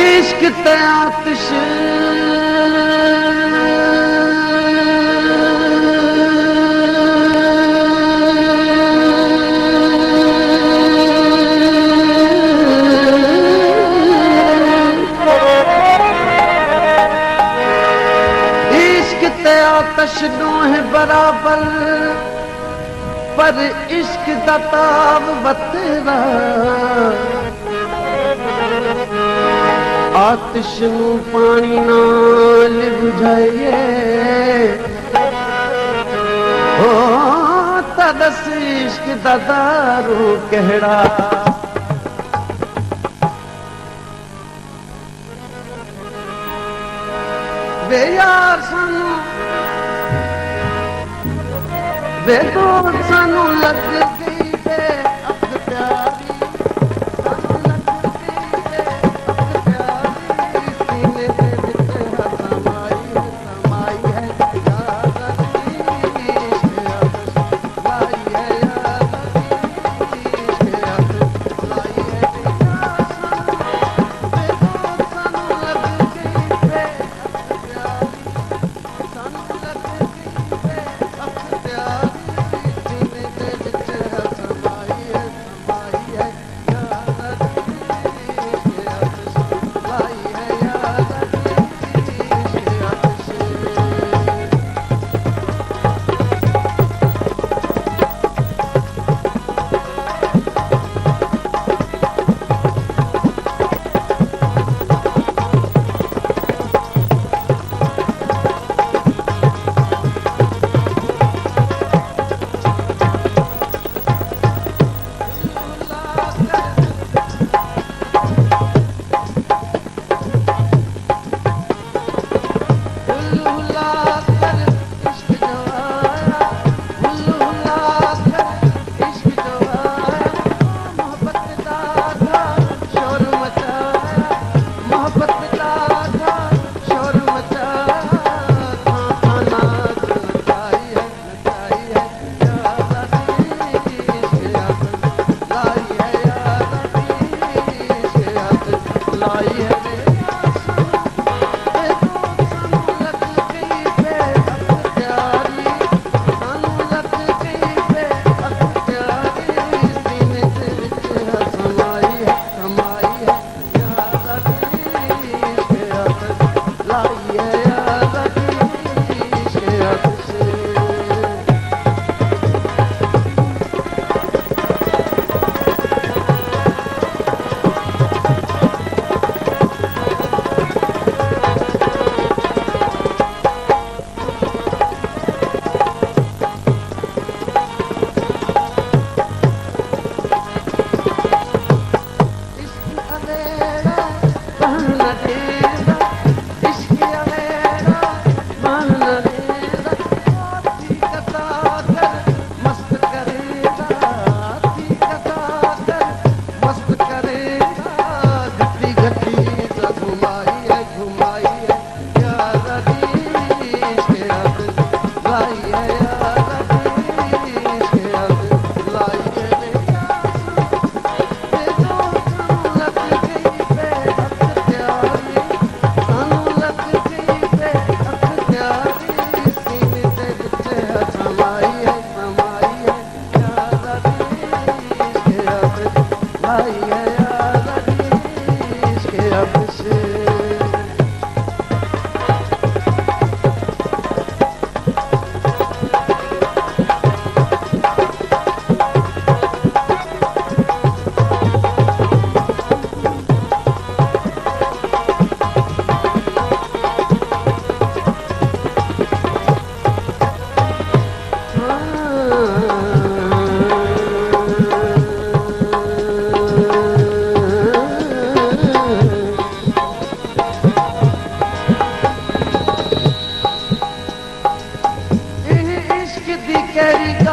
इश्क ते आतिश आतश दोहे बराबर पर इश्क दा ताव बतेरा आतिश नू पानी नाल बुझाइए ओ तदस इश्क दा दारू कहड़ा वे यार सानू वे तो सानू लग गई बे अख प्यारी सानू लग गई बे अख प्यारी सीने दे विच समाई है यार की इश्क लाई है यार की इश्क लाई है वे तो सानू लग गई बे अख प्यारी सानू लग गई बे अख प्यारी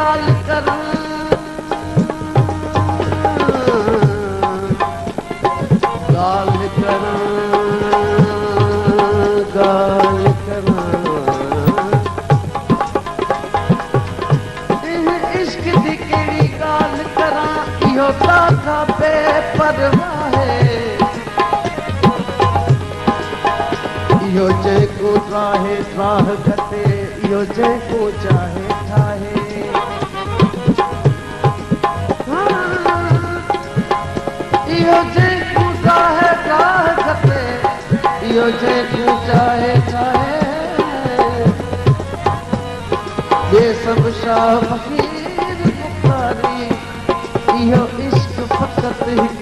ॻाल्हि करण ॻाल्हि करण ॻाल्हि करण इन इश्क जी कहिड़ी ॻाल्हि कਰਾਂ इहो ताखां बेपरवाह इहो जेको ठाहे ठाह घटे इहो जेको चाहे ठाहे इहो जेको ठाहे ठाह घटे इहो जेको चाहे ठाहे ॿिए सभु शाह फ़क़ीर बुख़ारी इहो इश्क फ़क़ति